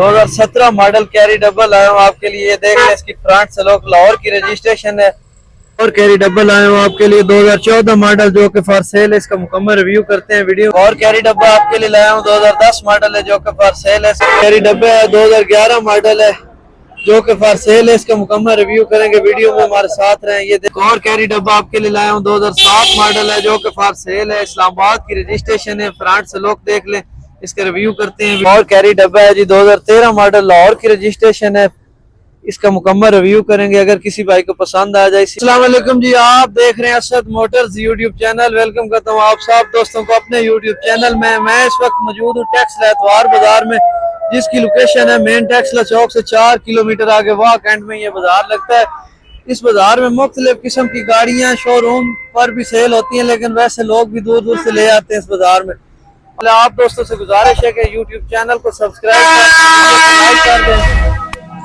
2017 model carry double आया हूँ आपके लिए। देख लें, इसकी फ्रंट से लोग लाहौर की रजिस्ट्रेशन है। और कैरी डबल आया हूँ आपके लिए 2014 मॉडल जो कि फॉर सेल है। इसका मुकम्मल रिव्यू करते हैं वीडियो। और कैरी डब्बा आपके लिए लाया हूँ 2010 मॉडल है जो कि फॉर सेल है। कैरी डब्बा है 2011 मॉडल है जो कि फॉर सेल है। इसका मुकम्मल रिव्यू करेंगे, वीडियो में हमारे साथ रहें। ये देखो, और कैरी डब्बा आपके लिए लाया हूँ 2007 मॉडल है जो कि फॉर सेल है। इस्लामाबाद की रजिस्ट्रेशन है। फ्रंट से लोग देख लें, इसका रिव्यू करते हैं। और कैरी डब्बा है जी 2013 मॉडल, लाहौर की रजिस्ट्रेशन है। इसका मुकम्मल रिव्यू करेंगे अगर किसी भाई को पसंद आ जाए। अस्सलाम वालेकुम जी, आप देख रहे हैं Asad Motors YouTube channel. Welcome करता हूँ आप सब दोस्तों को अपने यूट्यूब चैनल में। मैं इस वक्त मौजूद हूँ टैक्सला एतवार बाजार में, जिसकी लोकेशन है मेन टैक्सला चौक से 4 किलोमीटर आगे वाह कैंट में ये बाजार लगता है। इस बाजार में मुख्तलिफ किस्म की गाड़ियाँ शोरूम पर भी सेल होती हैं, लेकिन वैसे लोग भी दूर दूर से ले आते हैं इस बाजार में। आप दोस्तों से गुजारिश है कि यूट्यूब चैनल को सब्सक्राइब कर दें,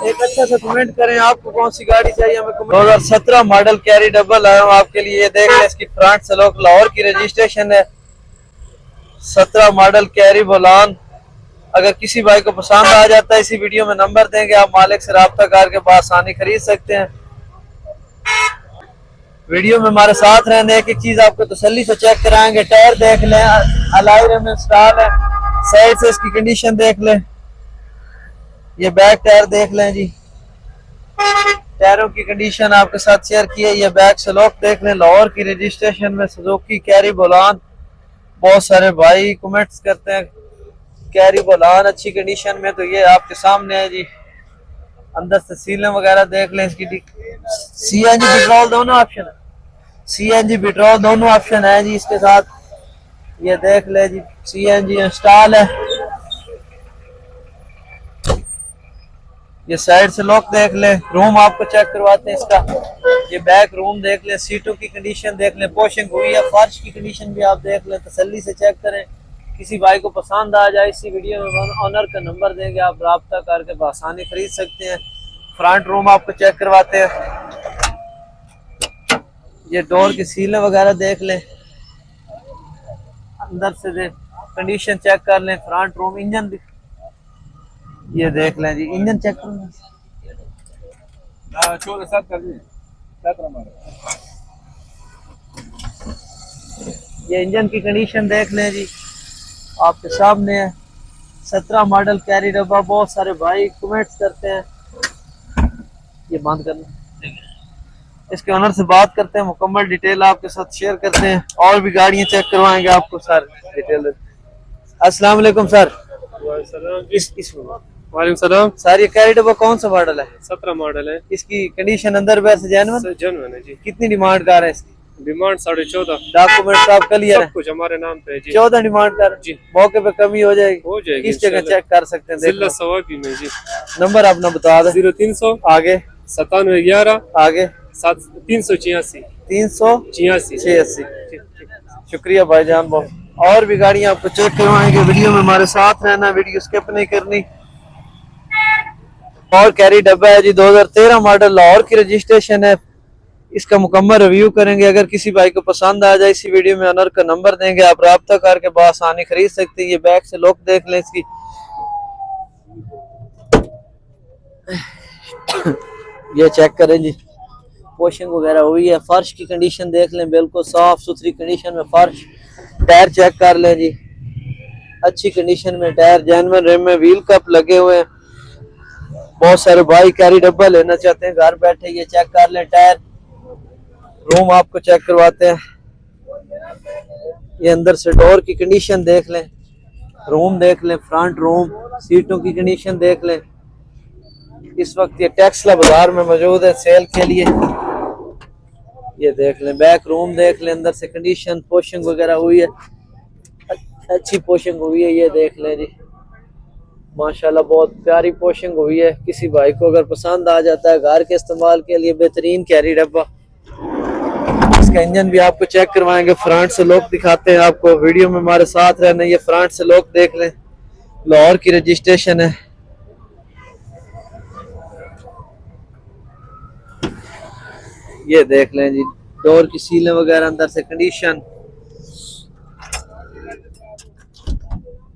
एक अच्छा सा कमेंट करें आपको कौन सी गाड़ी चाहिए हमें। 2017 मॉडल कैरी डबल आया हूँ आपके लिए। देख लें, इसकी फ्रंट से लोग लाहौर की रजिस्ट्रेशन है। 17 मॉडल कैरी बोलान। अगर किसी भाई को पसंद आ जाता है, इसी वीडियो में नंबर देंगे, आप मालिक से रब्ता करके बआसानी खरीद सकते हैं। वीडियो में हमारे साथ रहने, एक एक चीज आपको तसल्ली से चेक कराएंगे। टायर देख लें, अलाई रिम इंस्टॉल है। साइड से इसकी कंडीशन देख लें। ये बैक टायर देख लें जी, टायरों की कंडीशन आपके साथ शेयर की है। ये बैक से लॉक देख लें, लाहौर की रजिस्ट्रेशन में सुजुकी कैरी बोलान। बहुत सारे भाई कमेंट्स करते हैं कैरी बोलान अच्छी कंडीशन में, तो ये आपके सामने है जी। अंदर से सीलें वगैरह देख लें। इसकी सीएनजी पेट्रोल दोनों ऑप्शन है, सीएनजी पेट्रोल दोनों ऑप्शन है जी इसके साथ। ये देख ले जी, सीएनजी इंस्टॉल है। ये साइड से लॉक देख ले। रूम आपको चेक करवाते हैं इसका। ये बैक रूम देख ले, सीटों की कंडीशन देख ले, पोशिंग हुई है। फर्श की कंडीशन भी आप देख ले, तसल्ली से चेक करें। किसी भाई को पसंद आ जाए, इसी वीडियो में ऑनर का नंबर देंगे, आप रब्ता करके बआसानी खरीद सकते हैं। फ्रंट रूम आपको चेक करवाते हैं। ये डोर की सीलें वगैरह देख लें, अंदर से देख कंडीशन चेक कर लें। फ्रंट रूम, इंजन भी ये देख लें जी, इंजन चेक कर लें। ये इंजन की कंडीशन देख लें जी, आपके सामने है। 17 मॉडल कैरी डब्बा। बहुत सारे भाई कमेंट्स करते हैं। ये बंद करना, इसके ओनर से बात करते हैं, मुकम्मल डिटेल आपके साथ शेयर करते हैं। और भी गाड़ियां चेक करवाएंगे आपको सर डिटेल। अस्सलाम वालेकुम सर। वालेकुम सलाम सर, ये कैरी डब्बा कौन सा मॉडल है? 17 मॉडल है। इसकी कंडीशन अंदर बाहर से जेन्युइन है जी। कितनी डिमांड कर रहे हैं इसकी? डिमांड 14.5। डॉक्यूमेंट सब क्लियर है? सब कुछ हमारे नाम पे है जी। 14 डिमांड कर जी। मौके पे कमी हो जाएगी? हो जाएगी। किस जगह चेक कर सकते हैं? जिला सवाबी में जी। नंबर अपना बता दें। 0300 आगे 9711 आगे 386 386। शुक्रिया भाईजान बहुत। और भी गाड़ियां आपको चेक करवाएंगे, वीडियो में हमारे साथ रहना, वीडियो स्किप नहीं करनी। और कैरी डब्बा है जी 2013 मॉडल, लाहौर की रजिस्ट्रेशन है। इसका मुकम्मल रिव्यू करेंगे, अगर किसी भाई को पसंद आ जाए, इसी वीडियो में ऑनर का नंबर देंगे, आप रब्ता करके बआसानी खरीद सकते हैं। ये बैक से लुक देख लें इसकी। ये चेक करें जी, वॉशिंग वगैरह हुई है। फर्श की कंडीशन देख लें, बिल्कुल साफ सुथरी कंडीशन में फर्श। टायर चेक कर लें जी, अच्छी कंडीशन में टायर, जेन्युइन रिम में, व्हील कप लगे हुए हैं। बहुत सारे भाई कैरी डब्बा लेना चाहते हैं घर बैठे। ये चेक कर लें टायर। रूम आपको चेक करवाते हैं। ये अंदर से डोर की कंडीशन देख लें, रूम देख लें, फ्रंट रूम, सीटों की कंडीशन देख लें। इस वक्त ये टैक्सला बाजार में मौजूद है सेल के लिए। ये देख लें, बैक रूम देख लें, अंदर से कंडीशन, पोशिंग वगैरह हुई है, अच्छी पोशिंग हुई है। ये देख लें जी, माशाल्लाह बहुत प्यारी पोशिंग हुई है। किसी भाई को अगर पसंद आ जाता है घर के इस्तेमाल के लिए, बेहतरीन कैरी डब्बा। इसका इंजन भी आपको चेक करवाएंगे, फ्रंट से लुक दिखाते हैं आपको, वीडियो में हमारे साथ रहना। ये फ्रंट से लुक देख लें, लाहौर की रजिस्ट्रेशन है। ये देख लें जी, डोर की सीलें वगैरह, अंदर से कंडीशन,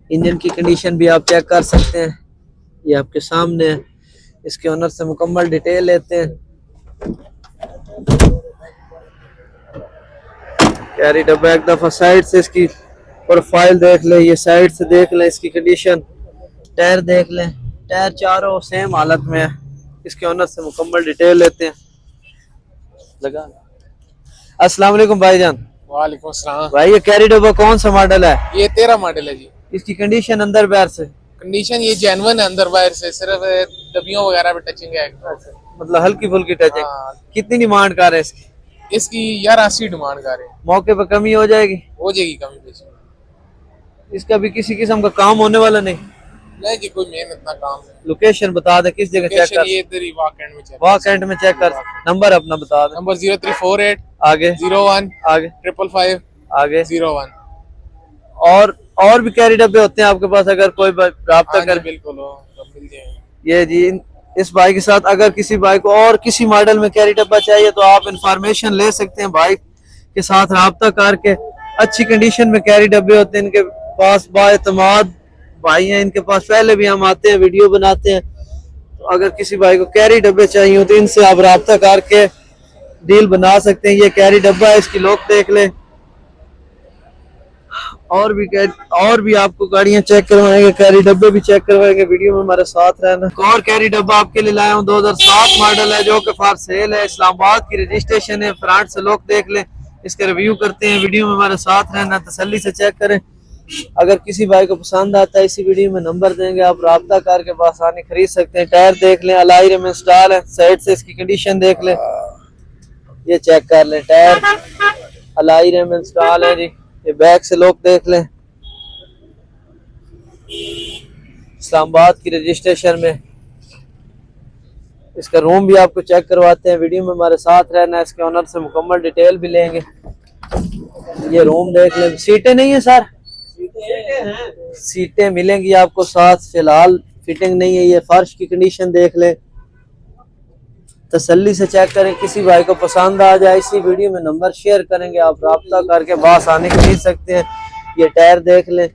इंजन की कंडीशन भी आप चेक कर सकते हैं। ये आपके सामने है। इसके ओनर से मुकम्मल डिटेल लेते हैं। कैरी डब्बा एक दफा साइड से इसकी प्रोफाइल देख लें, ये साइड से देख लें इसकी कंडीशन, टायर देख लें, टायर चारों सेम हालत में है। इसके ओनर से मुकम्मल डिटेल लेते हैं। लगा। अस्सलाम वालेकुम भाईजान। वालेकुम सलाम। भाई ये कैरी डब्बा कौन सा मॉडल है? ये 13 मॉडल है जी। इसकी कंडीशन अंदर बाहर से? कंडीशन ये जेन्युइन है, अंदर बाहर से सिर्फ डब्बियों वगैरह पे टचिंग है। मतलब हल्की फुल्की टचिंग। हाँ। कितनी डिमांड कर रहे हैं इसकी? इसकी यार 80 डिमांड कर रहे हैं। मौके पर कमी हो जाएगी? हो जाएगी कमी बेशी। इसका भी किसी किस्म का काम होने वाला नहीं? नहीं जी, कोई मेहनत ना काम है। लोकेशन बता दे, किस जगह चेक कर? ये इधर ही वाकएंड में चेक। वाकएंड में चेक कर। नंबर अपना बता दे। नंबर 0348 आगे 01 आगे 555 आगे 01। और भी कैरी डब्बे होते हैं आपके पास, अगर कोई राब्ता कर? बिल्कुल हो तो मिल जाएंगे। ये जी इस भाई के साथ अगर किसी भाई को और किसी मॉडल में कैरी डब्बा चाहिए तो आप इंफॉर्मेशन ले सकते हैं। भाई के साथ राब्ता करके, अच्छी कंडीशन में कैरी डब्बे होते हैं इनके पास। बाएतमाद भाई हैं इनके पास, पहले भी हम आते हैं वीडियो बनाते हैं। तो अगर किसी भाई को कैरी डब्बे चाहिए हो तो इनसे आप राब्ता करके डील बना सकते हैं। ये कैरी डब्बा है, इसकी लुक देख ले। और भी आपको गाड़ियां चेक करवाएंगे, कैरी डब्बे भी चेक करवाएंगे। वीडियो में हमारे साथ रहना। और कैरी डब्बा आपके लिए लाया हूँ, 2007 मॉडल है जो कि फॉर सेल है। इस्लामाबाद की रजिस्ट्रेशन है। फ्रंट से लुक देख ले, इसका रिव्यू करते हैं। वीडियो में हमारे साथ रहना, तसल्ली से चेक करें। अगर किसी भाई को पसंद आता है, इसी वीडियो में नंबर देंगे, आप राब्ता करके आसानी खरीद सकते हैं। टायर देख लें, अलाई रिम इंस्टॉल है। साइड से इसकी कंडीशन देख लें, ये चेक कर लें। टायर अलाई रिम इंस्टॉल है जी। ये बैक से लोग देख लें, इस्लामाबाद की रजिस्ट्रेशन में। इसका रूम भी आपको चेक करवाते हैं। वीडियो में हमारे साथ रहना। इसके ओनर से मुकम्मल डिटेल भी लेंगे। ये रूम देख लें। सीटें नहीं है सर? सीटें मिलेंगी आपको साथ, फिलहाल फिटिंग नहीं है। ये फर्श की कंडीशन देख लें, तसल्ली से चेक करें। किसी भाई को पसंद आ जाए, इसी वीडियो में नंबर शेयर करेंगे, आप राब्ता करके बासानी खरीद सकते हैं। ये टायर देख लें।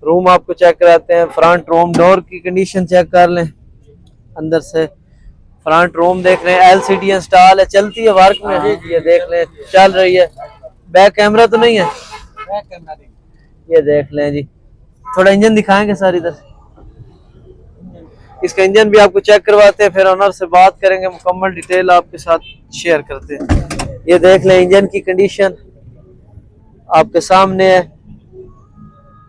रूम आपको चेक कराते हैं। फ्रंट रूम डोर की कंडीशन चेक कर लें। अंदर से फ्रंट रूम देख रहे हैं, LCD इंस्टॉल है, चलती है, वर्क में है। ये देख लें, चल रही है। बैक कैमरा तो नहीं है? ये देख लें जी। थोड़ा इंजन दिखाएंगे सर इधर? इसका इंजन भी आपको चेक करवाते हैं, फिर ओनर से बात करेंगे, मुकम्मल डिटेल आपके साथ शेयर करते हैं। ये देख लें, इंजन की कंडीशन आपके सामने है।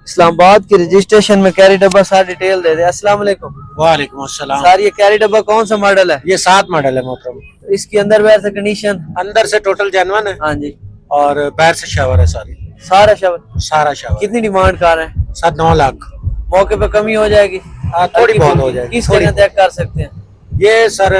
इस्लामाबाद की रजिस्ट्रेशन में कैरी डब्बा सारा डिटेल दे दे। अस्सलाम वालेकुम। वालेकुम अस्सलाम। सर ये कैरी डब्बा कौन सा मॉडल है? ये 7 मॉडल है मोहतरम। इसकी अंदर बाहर से कंडीशन? अंदर से टोटल जेन्युइन है। हाँ जी। और बाहर से शावर है सारी। सारा शावर? सारा शावर। कितनी डिमांड कर रहे हैं? 9 लाख। मौके पे कमी हो जाएगी? थोड़ी बहुत हो जाएगी। किस जगह तय कर सकते हैं? ये सर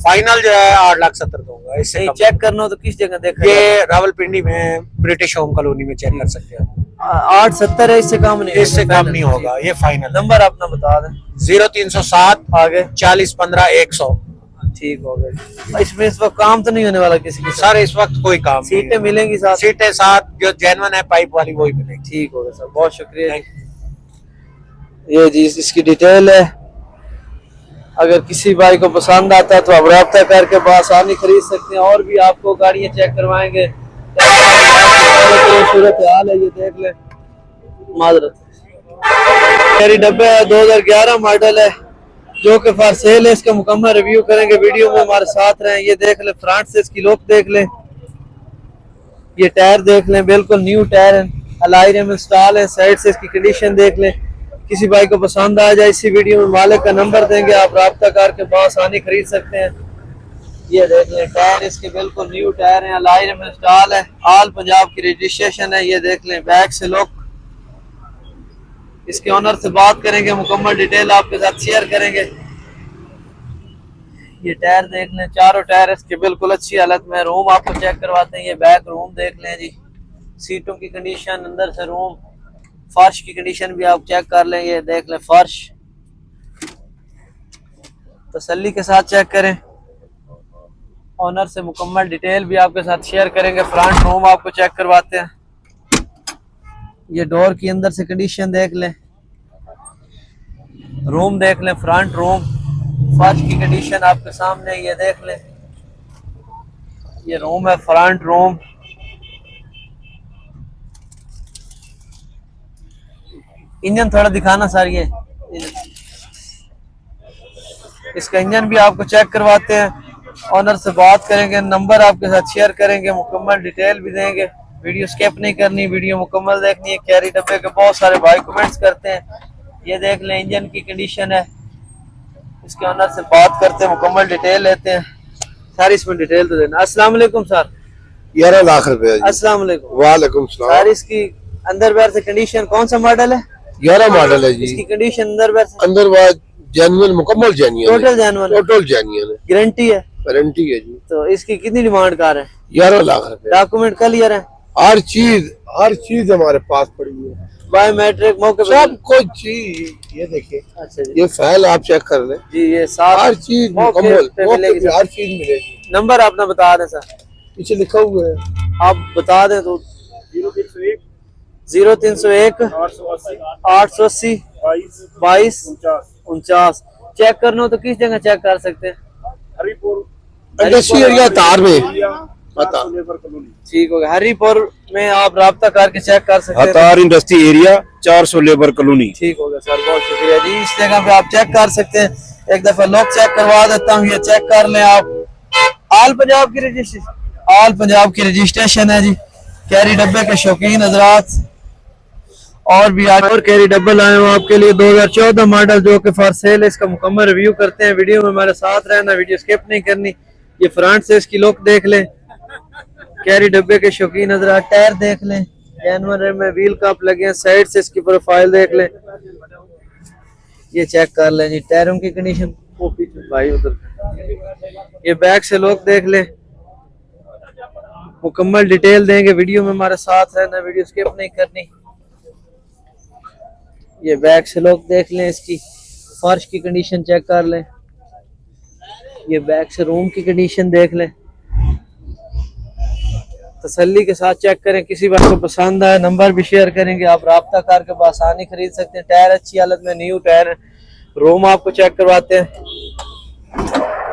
फाइनल जो है 8,70,000 दूंगा। इससे नहीं चेक करना हो तो किस जगह देखा? ये रावलपिंडी में ब्रिटिश होम कॉलोनी में चेक कर सकते हैं। 870 है, इससे कम नहीं? इससे कम नहीं होगा, ये फाइनल। नंबर अपना बता दें। 0307 आगे 40 15 100। ठीक हो गया। इसमें इस वक्त काम तो नहीं होने वाला किसी के साथ? सर इस वक्त कोई काम नहीं है। सीटें मिलेंगी साथ? सीटें साथ जो जेन्युइन है पाइप वाली वही मिलेगी। ठीक हो गया सर, बहुत शुक्रिया। ये जी इसकी डिटेल है। अगर किसी भाई को पसंद आता है तो आप राब्ता करके आसानी खरीद सकते हैं। और भी आपको गाड़ियां चेक करवाएंगे। सूरत हाल है, ये देख ले। माजरत कैरी डब्बे है, 2011 मॉडल है जो कि फॉर सेल है। इसका मुकम्मल रिव्यू करेंगे, वीडियो में हमारे साथ रहें। ये देख ले, फ्रंट से इसकी लुक देख ले। ये टायर देख लें, बिल्कुल न्यू टायर है, अलाई रिम इंस्टॉल है। साइड से इसकी कंडीशन देख लें। किसी भाई को पसंद आ जाए, इसी वीडियो में मालिक का नंबर देंगे, आप राब्ता करके आसानी खरीद सकते हैं। ये देख लें, टायर इसके बिल्कुल न्यू टायर हैं, अलाई रिम इंस्टॉल है, ऑल पंजाब की रजिस्ट्रेशन है। ये देख लें, बैक से लुक। इसके ओनर से बात करेंगे, मुकम्मल डिटेल आपके साथ शेयर करेंगे। ये टायर देख लें, चारों टायर इसके बिल्कुल अच्छी हालत में। रूम आपको चेक करवाते हैं। ये बैक रूम देख लें जी। सीटों की कंडीशन, अंदर से रूम, फर्श की कंडीशन भी आप चेक कर लें। ये देख लें फर्श, तसल्ली के साथ चेक करें। ओनर से मुकम्मल डिटेल भी आपके साथ शेयर करेंगे। फ्रंट रूम आपको चेक करवाते हैं। ये डोर की अंदर से कंडीशन देख लें। रूम देख लें, फ्रंट रूम, फर्श की कंडीशन आपके सामने, ये देख लें, ये रूम है, फ्रंट रूम। इंजन थोड़ा दिखाना सर, ये इसका इंजन भी आपको चेक करवाते हैं, ऑनर से बात करेंगे, नंबर आपके साथ शेयर करेंगे, मुकम्मल डिटेल भी देंगे। वीडियो स्किप नहीं करनी, वीडियो मुकम्मल देखनी है। कैरी डब्बे के बहुत सारे भाई कमेंट्स करते हैं, ये देख लें इंजन की कंडीशन है, इसके ऑनर से बात करते हैं, मुकम्मल डिटेल लेते हैं। सारी इसमें डिटेल तो देना। अस्सलाम वालेकुम सर। 11 लाख रुपए। अस्सलाम वालेकुम। वालेकुम सलाम। सर इसकी अंदर बाहर से कंडीशन कौन सा मॉडल है? 11 मॉडल है जी। इसकी कंडीशन अंदर बाहर से अंदर बाहर जेन्युइन, मुकम्मल genuine, total genuine, total genuine है, गारंटी है, वारंटी है जी। तो इसकी कितनी डिमांड कर रहे हैं? 11 लाख रुपए। डॉक्यूमेंट क्लियर है, हर चीज हमारे पास पड़ी है, बायोमेट्रिक मौके पे सब कुछ चीज। ये देखिए, अच्छा जी, ये फाइल आप चेक कर लें, जी ये साफ हर चीज मौके मुकम्मल, पे मौके मिलेगी पे सर। हर चीज मिलेगी। नंबर अपना बता दें सर, पीछे लिखा हुआ है, आप बता दें तो। 0301 880 22 49। चेक करना हो तो किस जगह चेक कर सकते हैं? इंडस्ट्री एरिया तार में पता। ठीक हो गया, हरीपुर में आप राब्ता करके चेक कर सकते हैं। हतार इंडस्ट्री एरिया 400 लेबर कॉलोनी। ठीक हो गया सर, बहुत शुक्रिया जी। इस जगह पे आप चेक कर सकते हैं। एक दफा लोग चेक करवा देता हूँ, ये चेक कर लें आप। आल पंजाब की रजिस्ट्रेशन, आल पंजाब की रजिस्ट्रेशन है जी। कैरी डब्बे के शौकीन हजरात और भी आज और कैरी डब्बे लाए हो आपके लिए 2014 मॉडल जो कि फॉर सेल है। इसका मुकम्मल रिव्यू करते हैं, वीडियो में हमारे साथ रहना, वीडियो स्किप नहीं करनी। ये फ्रंट से इसकी लुक देख लें, कैरी डब्बे के शौकीन हजरात। टायर देख लें, जानवर में व्हील कप लगे हैं, साइड से इसकी प्रोफाइल देख लें, ये चेक कर लें जी। टायरों की कंडीशन वो पीछे भाई उधर। ये बैक से लोग देख लें, मुकम्मल डिटेल देंगे, वीडियो में हमारे साथ रहना, वीडियो स्किप नहीं करनी। ये बैक से लोग देख लें, इसकी फर्श की कंडीशन चेक कर लें। ये बैक से रूम की कंडीशन देख लें, तसल्ली के साथ चेक करें। किसी बात को पसंद आए नंबर भी शेयर करेंगे, आप राब्ता करके आसानी खरीद सकते हैं। टायर अच्छी हालत में, न्यू टायर है। रूम आपको चेक करवाते हैं।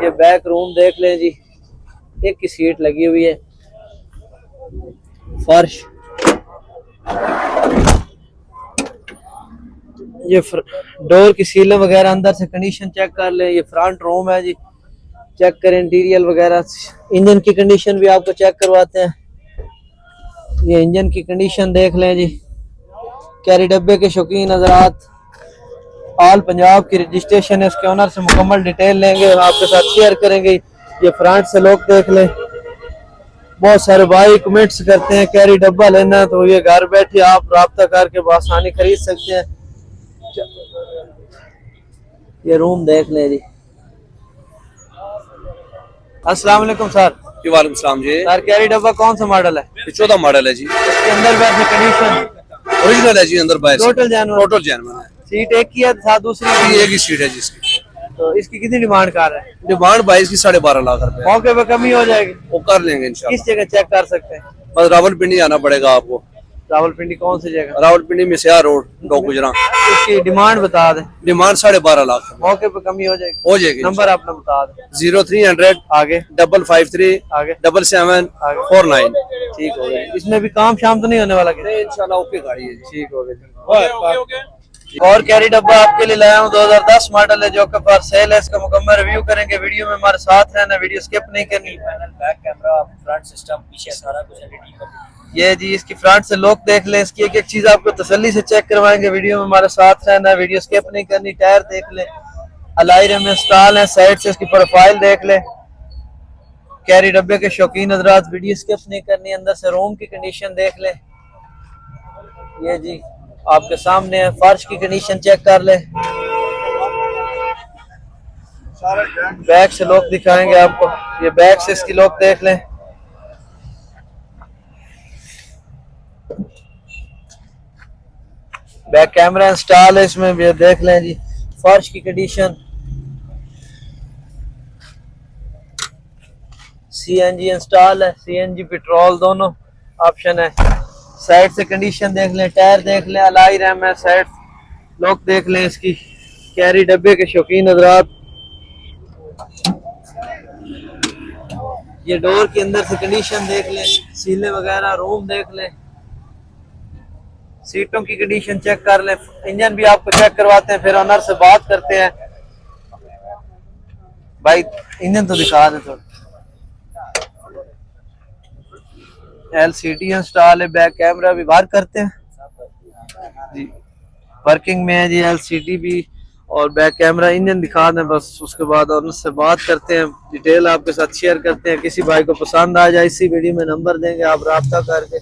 ये बैक रूम देख लें जी, एक की सीट लगी हुई है, फर्श, ये डोर की सीलें वगैरह अंदर से कंडीशन चेक कर लें। ये फ्रंट रूम है जी, चेक करें इंटीरियर वगैरह। इंजन की कंडीशन भी आपको चेक करवाते हैं। ये इंजन की कंडीशन देख लें जी। कैरी डब्बे के शौकीन हजरात, आल पंजाब की रजिस्ट्रेशन है, इसके ऑनर से मुकम्मल डिटेल लेंगे, आपके साथ शेयर करेंगे। ये फ्रंट से लोग देख लें, बहुत सारे भाई कमेंट्स करते हैं कैरी डब्बा लेना, तो ये घर बैठे आप राब्ता करके आसानी खरीद सकते हैं। ये रूम देख लें जी। अस्सलाम वालेकुम सर। जी वालेकुम सलाम जी। सर कैरी डब्बा कौन सा मॉडल है? 14 मॉडल है जी, इसके अंदर बैठने कंडीशन ओरिजिनल है जी, अंदर बाहर से टोटल जानवर, टोटल जेन्युइन है। सीट एक की है, साथ दूसरी ये की। एक ही सीट है जिसकी तो इसकी कितनी डिमांड कर रहे हैं? डिमांड 22 की 12.5 लाख रुपए। मौके पे कमी हो जाएगी, वो कर लेंगे इंशाल्लाह। किस जगह चेक कर सकते हैं? बस रावलपिंडी आना पड़ेगा आपको। रावलपिंडी कौन सी जगह? रावलपिंडी मिसिया रोड, डॉक गुजरा। इसकी डिमांड बता दें, डिमांड 12.5 लाख रुपए मौके पे कमी हो जाएगी। हो जाएगी। नंबर अपना बता दें। 0300 आगे 553 आगे 7749। ठीक हो गया। इसमें भी काम शाम तो नहीं होने वाला? इंशाल्लाह ओके गाड़ी है जी। ठीक हो गया। और कैरी डब्बा आपके लिए लाया हूँ, 2010 मॉडल है जो कि फॉर सेल है। इसका मुकम्मल रिव्यू करेंगे, वीडियो में हमारे साथ रहना, वीडियो स्किप नहीं करनी। बैक कैमरा, फ्रंट सिस्टम, पीछे सारा कुछ एडिटिंग कर। ये जी इसकी फ्रंट से लुक देख लें, इसकी एक एक चीज आपको तसल्ली से चेक करवाएंगे, वीडियो में हमारे साथ रहना, वीडियो स्किप नहीं करनी। टायर देख लें, अलाइरे में इंस्टॉल है, साइड से इसकी प्रोफाइल देख लें। कैरी डब्बे के शौकीन हजरात, वीडियो स्किप नहीं करनी। अंदर से रूम की कंडीशन देख लें, ये जी आपके सामने है। फर्श की कंडीशन चेक कर लें, बैक से लुक दिखाएंगे आपको। ये बैक से इसकी लुक देख लें, बैक कैमरा इंस्टॉल है इसमें भी, देख लें जी। फर्श की कंडीशन, सीएनजी इंस्टॉल है, सीएनजी पेट्रोल दोनों ऑप्शन है। साइड से कंडीशन देख लें, टायर देख लें, अलाई रैम है, साइड लॉक देख लें इसकी। कैरी डब्बे के शौकीन हजरात, ये डोर के अंदर से कंडीशन देख लें, सीलें वगैरह, रूम देख लें, सीटों की कंडीशन चेक कर लें, इंजन भी आपको चेक करवाते हैं, फिर ऑनर से बात करते हैं। भाई इंजन तो दिखा दे थोड़ा। LCD इंस्टॉल है, बैक कैमरा भी बाहर करते हैं जी, वर्किंग में है जी LCD भी और बैक कैमरा। इंजन दिखा दें बस, उसके बाद उनसे बात करते हैं, डिटेल आपके साथ शेयर करते हैं। किसी भाई को पसंद आ जाए, इसी वीडियो में नंबर देंगे, आप राब्ता करके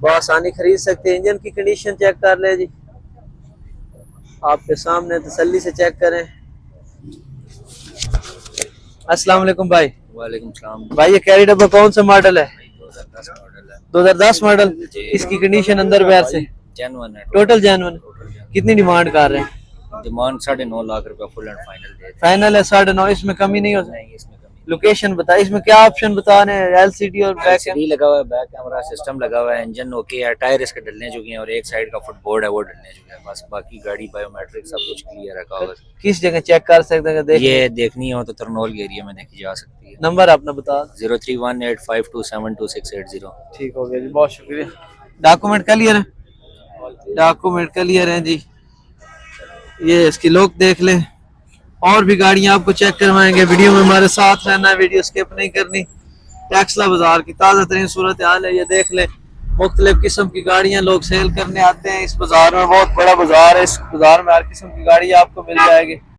बआसानी खरीद सकते हैं। इंजन की कंडीशन चेक कर ले जी, आपके सामने तसल्ली से चेक करें। अस्सलाम वालेकुम भाई। वालेकुम सलाम। भाई ये कैरी डब्बा कौन सा मॉडल है? 2010 मॉडल है। 2010 मॉडल। इसकी कंडीशन अंदर बाहर से जेन्युइन है। Total genuine. कितनी डिमांड कर रहे हैं? डिमांड 9.5 लाख रुपया full and final they. Final है 9.5, इसमें कमी नहीं हो सकती? नहीं, इसमें कमी। लोकेशन बताइए, इसमें क्या ऑप्शन बता रहे हैं? LCD और बैक LCD लगा हुआ है, बैक कैमरा सिस्टम लगा हुआ है, इंजन ओके है, टायर इसके डलने चुके हैं और एक साइड का फुटबोर्ड है वो डलने चुका है। बस बाकी गाड़ी बायोमेट्रिक सब कुछ क्लियर है। कागज किस जगह चेक कर सकते हैं? देख ये देखनी हो तो तरनौल के एरिया में देखी जा सकती है। नंबर अपना बता। 0318527260। ठीक हो गया जी, बहुत शुक्रिया। डॉक्यूमेंट क्लियर है? डॉक्यूमेंट क्लियर है जी। ये इसकी लुक देख लें, और भी गाड़ियां आपको चेक करवाएंगे। वीडियो में हमारे साथ रहना है, वीडियो स्किप नहीं करनी। टैक्सला बाजार की ताज़ा तरीन सूरत हाल है, ये देख लें। मुख्तलिफ किस्म की गाड़ियां लोग सेल करने आते हैं इस बाजार में, बहुत बड़ा बाजार है। इस बाजार में हर किस्म की गाड़ी आपको मिल जाएगी।